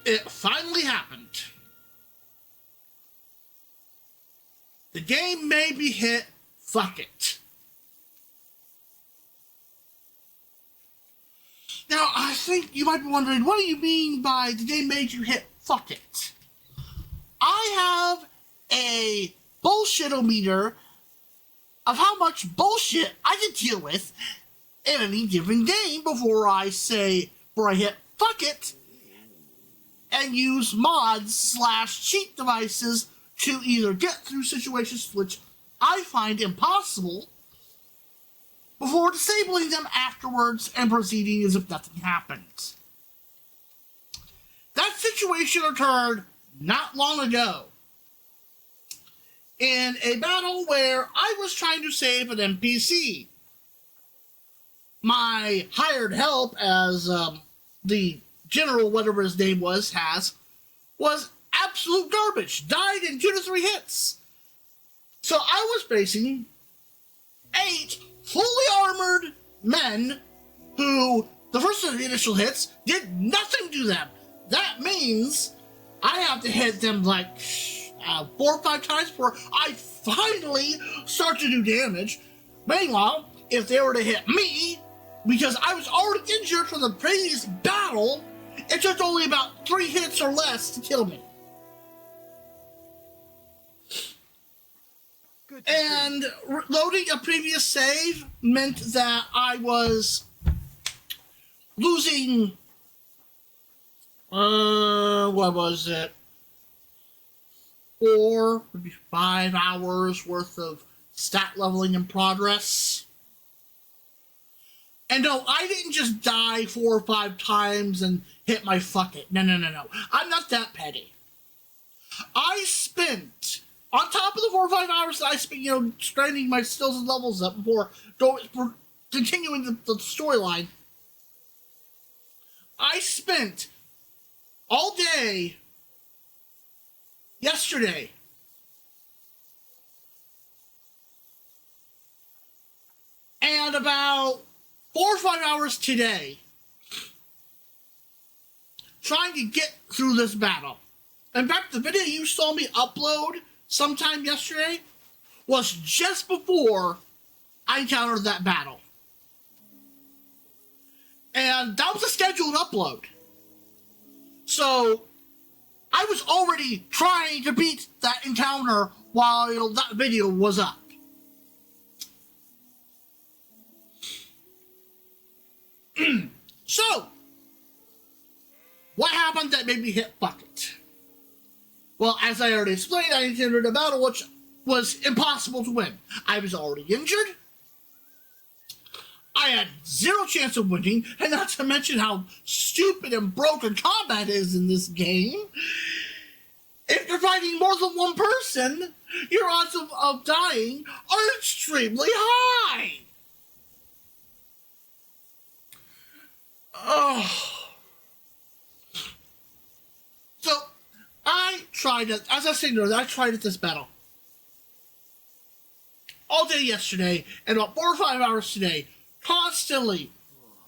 It finally happened. The game may be hit. Fuck it. Now, I think you might be wondering, what do you mean by the game made you hit fuck it? I have a bullshit-o-meter of how much bullshit I can deal with in any given game before I hit fuck it and use mods / cheat devices to either get through situations which I find impossible before disabling them afterwards and proceeding as if nothing happened. That situation occurred not long ago in a battle where I was trying to save an NPC. My hired help, as the general, whatever his name was absolute garbage. Died in 2 to 3 hits. So I was facing 8 fully armored men who, the first of the initial hits, did nothing to them. That means I have to hit them like 4 or 5 times before I finally start to do damage. Meanwhile, if they were to hit me, because I was already injured from the previous battle, it took only about 3 hits or less to kill me. And loading a previous save meant that I was losing, what was it? 4, maybe 5 hours worth of stat leveling in progress. And no, I didn't just die 4 or 5 times and hit my fuck it. No. I'm not that petty. I spent, on top of the 4 or 5 hours that I spent, grinding my skills and levels up before continuing the storyline, I spent all day yesterday and about 4 or 5 hours today trying to get through this battle. In fact, the video you saw me upload sometime yesterday was just before I encountered that battle. And that was a scheduled upload. So I was already trying to beat that encounter while that video was up. So, what happened that made me hit fuck it? Well, as I already explained, I encountered a battle which was impossible to win. I was already injured. I had 0 chance of winning, and not to mention how stupid and broken combat is in this game. If you're fighting more than one person, your odds of dying are extremely high. Oh. So, I tried it, as I said earlier, I tried at this battle all day yesterday, and about 4 or 5 hours today, constantly.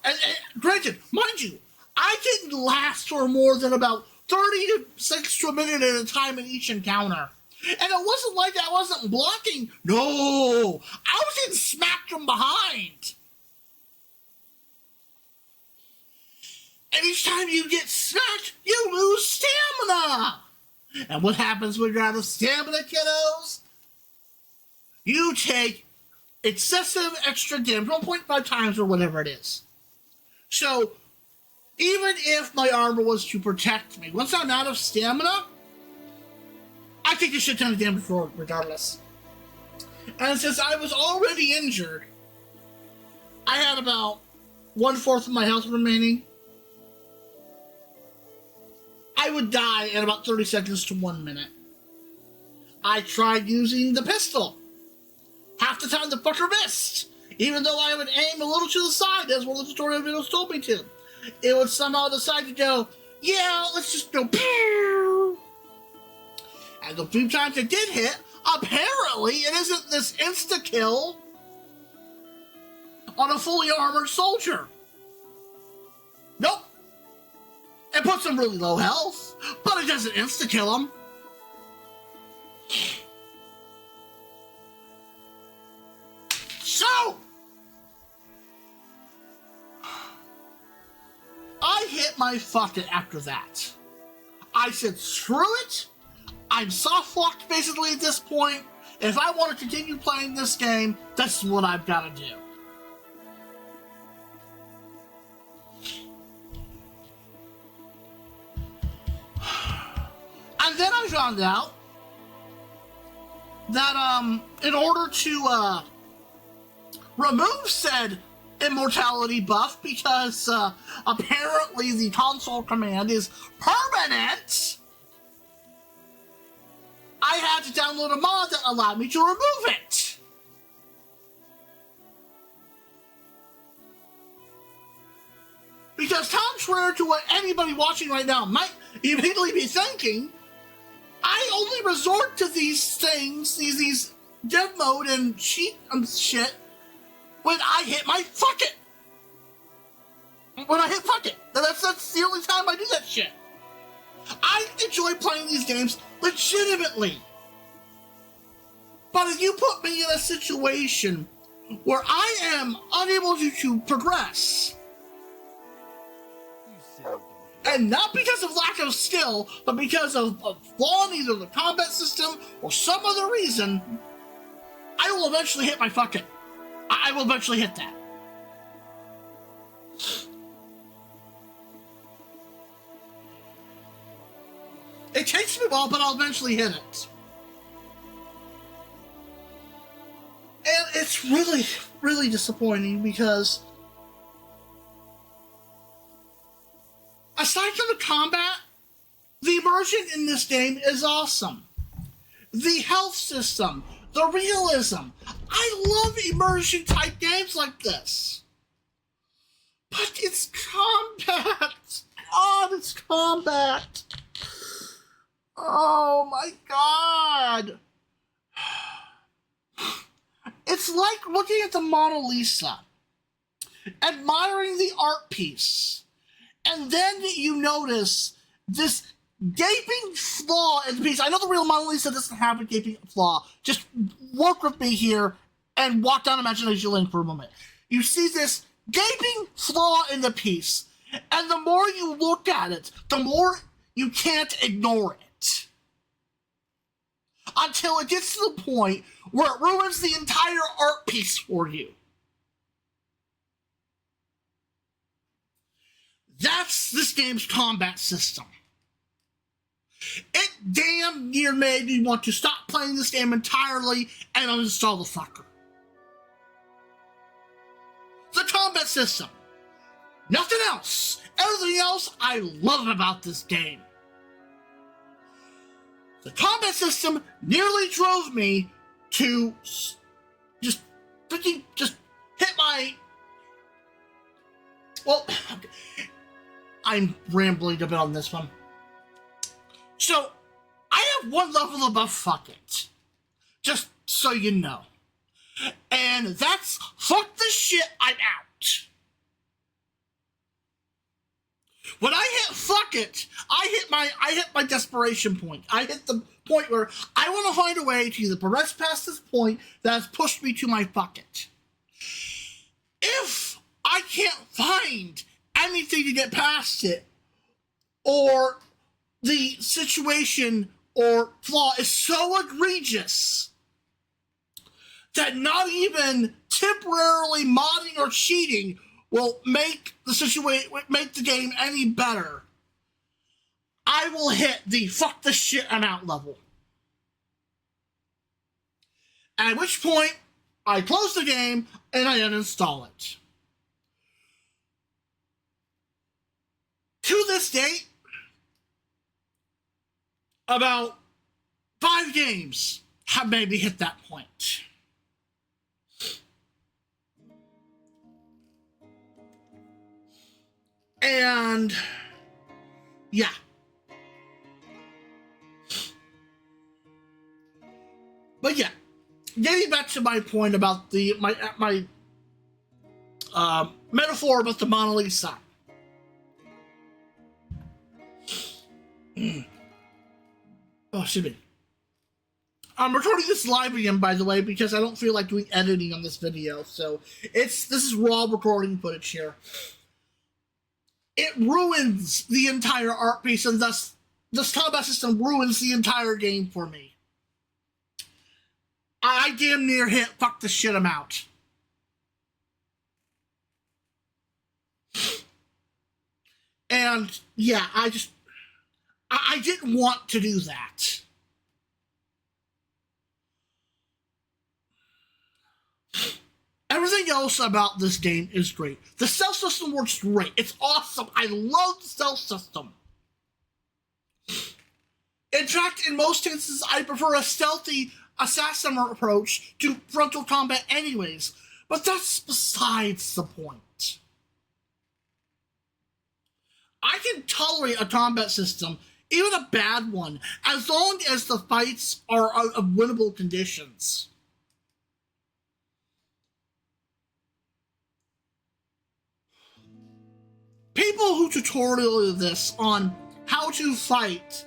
And granted, mind you, I didn't last for more than about 30 seconds to a minute at a time in each encounter. And it wasn't like I wasn't blocking. No, I was getting smacked from behind. And each time you get smacked, you lose stamina. And what happens when you're out of stamina, kiddos? You take excessive extra damage, 1.5 times or whatever it is. So, even if my armor was to protect me, once I'm out of stamina, I take a shit ton of damage regardless. And since I was already injured, I had about 1/4 of my health remaining. I would die in about 30 seconds to 1 minute. I tried using the pistol. Half the time the fucker missed. Even though I would aim a little to the side, as one of the tutorial videos told me to. It would somehow decide to go, yeah, let's just go pew. And the few times it did hit, apparently it isn't this insta-kill on a fully armored soldier. Nope. It puts them really low health. But it doesn't insta-kill him. So, I hit my fuck it after that. I said, screw it. I'm soft-locked basically at this point. If I want to continue playing this game, that's what I've got to do. And then I found out that in order to remove said immortality buff, because apparently the console command is permanent, I had to download a mod that allowed me to remove it. Because contrary to what anybody watching right now might immediately be thinking, I only resort to these things, these dev mode and cheat and shit, when I hit my fuck it. When I hit fuck it. That's the only time I do that shit. I enjoy playing these games legitimately. But if you put me in a situation where I am unable to progress, and not because of lack of skill, but because of flaw in either the combat system or some other reason, I will eventually hit my fuck it. I will eventually hit that. It takes me a while, but I'll eventually hit it. And it's really, really disappointing because aside from the combat, the immersion in this game is awesome. The health system, the realism. I love immersion type games like this. But it's combat. God, it's combat. Oh my God. It's like looking at the Mona Lisa, admiring the art piece, and then you notice this gaping flaw in the piece. I know the real Mona Lisa doesn't have a gaping flaw. Just work with me here and walk down imagination lane for a moment. You see this gaping flaw in the piece, and the more you look at it, the more you can't ignore it. Until it gets to the point where it ruins the entire art piece for you. That's this game's combat system. It damn near made me want to stop playing this game entirely and uninstall the fucker. The combat system. Nothing else. Everything else I love about this game. The combat system nearly drove me to just hit my... Well, okay. I'm rambling a bit on this one. So, I have one level above fuck it. Just so you know. And that's fuck this shit, I'm out. When I hit fuck it, I hit my desperation point. I hit the point where I want to find a way to either progress past this point that has pushed me to my fuck it. If I can't find anything to get past it, or the situation or flaw is so egregious that not even temporarily modding or cheating will make the game any better, I will hit the fuck the shit I'm out level. At which point, I close the game and I uninstall it. To this date, about 5 games have made me hit that point. And yeah. But yeah, getting back to my point about my metaphor about the Mona Lisa. Oh, excuse me. I'm recording this live again, by the way, because I don't feel like doing editing on this video. So this is raw recording footage here. It ruins the entire art piece, and thus this combat system ruins the entire game for me. I damn near hit fuck the shit I'm out. And yeah, I didn't want to do that. Everything else about this game is great. The stealth system works great. It's awesome. I love the stealth system. In fact, in most instances, I prefer a stealthy assassin approach to frontal combat anyways. But that's besides the point. I can tolerate a combat system, even a bad one, as long as the fights are of winnable conditions. People who tutorial this on how to fight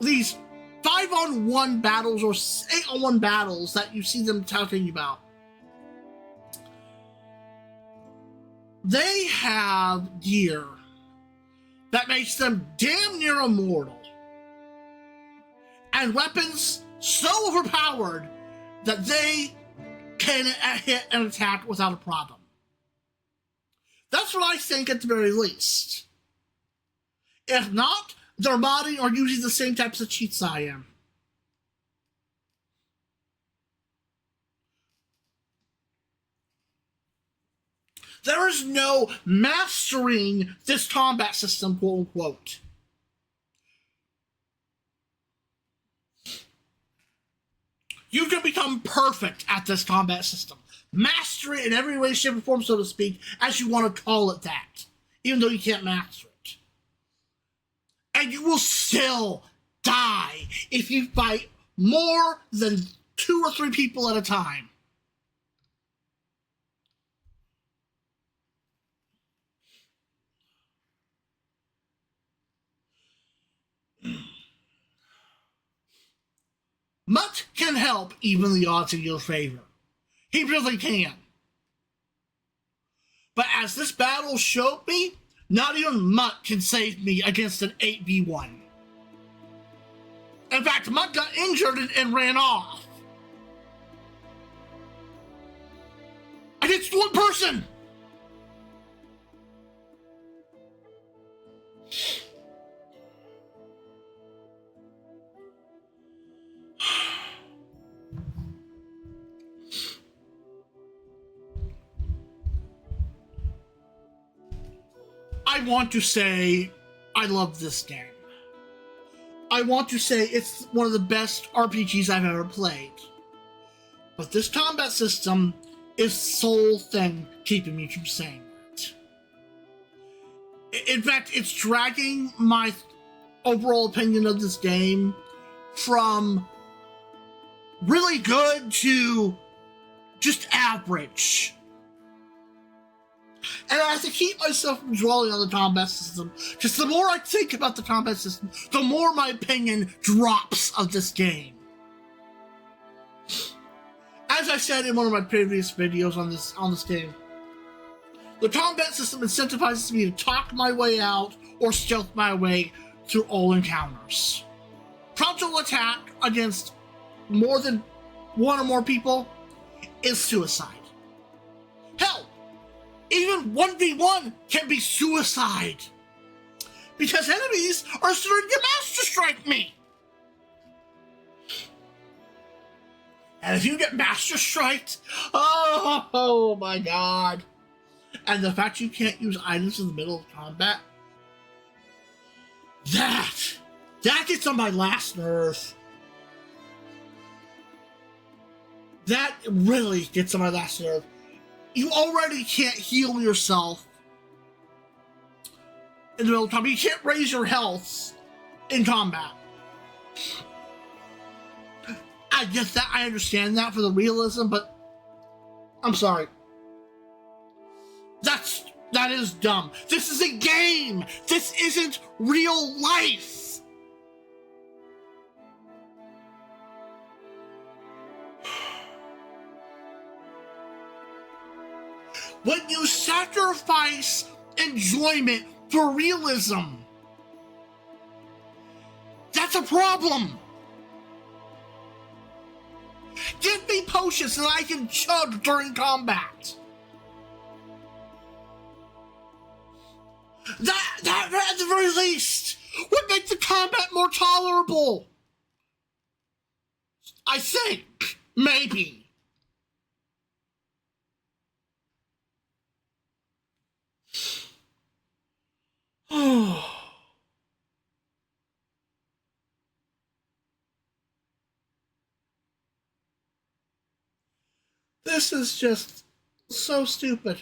these 5-on-1 battles or 8-on-1 battles that you see them talking about, they have gear that makes them damn near immortal, and weapons so overpowered that they can hit an attack without a problem. That's what I think at the very least. If not, they're modding or using the same types of cheats I am. There is no mastering this combat system, quote unquote. You can become perfect at this combat system. Master it in every way, shape, or form, so to speak, as you want to call it that, even though you can't master it. And you will still die if you fight more than 2 or 3 people at a time. Mutt can help even the odds in your favor. He really can. But as this battle showed me, not even Mutt can save me against an 8v1. In fact, Mutt got injured and ran off. Against one person! I want to say I love this game. I want to say it's one of the best RPGs I've ever played. But this combat system is the sole thing keeping me from saying that. In fact, it's dragging my overall opinion of this game from really good to just average. And I have to keep myself from dwelling on the combat system, because the more I think about the combat system, the more my opinion drops of this game. As I said in one of my previous videos on this game, the combat system incentivizes me to talk my way out or stealth my way through all encounters. Frontal attack against more than 1 or more people is suicide. Hell, even 1v1 can be suicide, because enemies are starting to master strike me. And if you get master striked, oh my god. And the fact you can't use items in the middle of combat, that gets on my last nerve. That really gets on my last nerve. You already can't heal yourself in the middle of combat. You can't raise your health in combat. I get that. I understand that for the realism, but I'm sorry. That is dumb. This is a game. This isn't real life. when you sacrifice enjoyment for realism. That's a problem. Give me potions that I can chug during combat. That at the very least would make the combat more tolerable. I think. Maybe. This is just so stupid.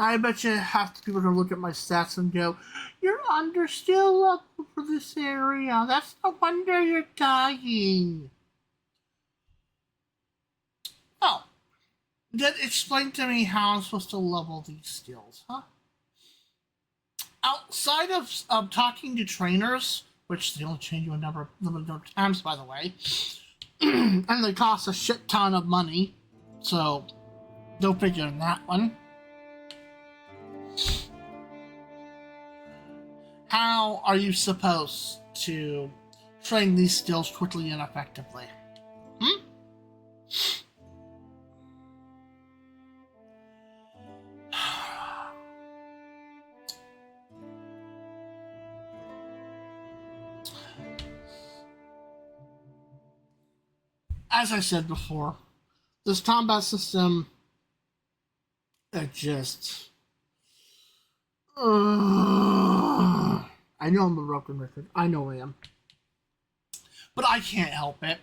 I bet you half the people are going to look at my stats and go, "You're under still up for this area. That's no wonder you're dying." Oh, then explain to me how I'm supposed to level these skills, huh? Outside of talking to trainers, which they only change you a limited number of times, by the way, and they cost a shit ton of money, so don't figure in that one. How are you supposed to train these skills quickly and effectively? As I said before, this combat system, it just... I know I'm a broken record. I know I am. But I can't help it.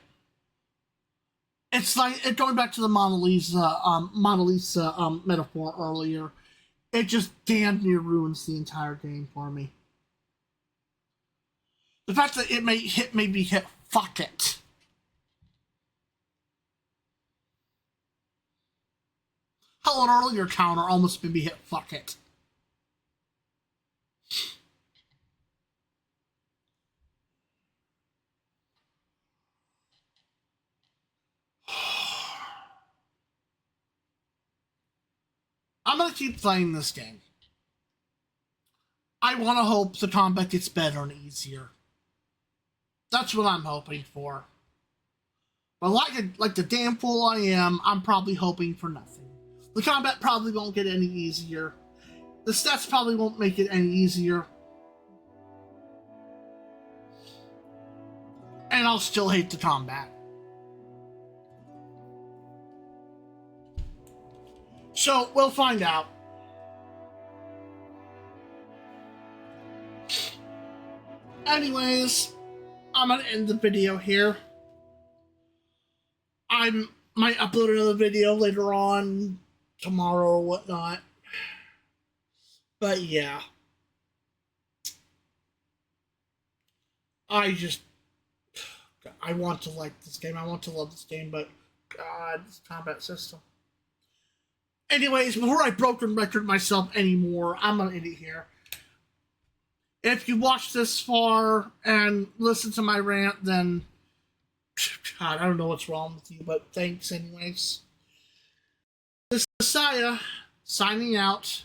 It's like, going back to the Mona Lisa metaphor earlier, it just damn near ruins the entire game for me. The fact that it made me hit fuck it. Hell, an earlier counter almost made me hit fuck it. I'm gonna keep playing this game. I want to hope the combat gets better and easier. That's what I'm hoping for. But like the damn fool I am, I'm probably hoping for nothing. The combat probably won't get any easier. The stats probably won't make it any easier. And I'll still hate the combat. So, we'll find out. Anyways, I'm gonna end the video here. I might upload another video later on, tomorrow or whatnot. But yeah. I want to like this game. I want to love this game, but God, this combat system. Anyways, before I broken record myself anymore, I'm gonna end it here. If you watched this far and listened to my rant, then God, I don't know what's wrong with you, but thanks anyways. This is Messiah signing out.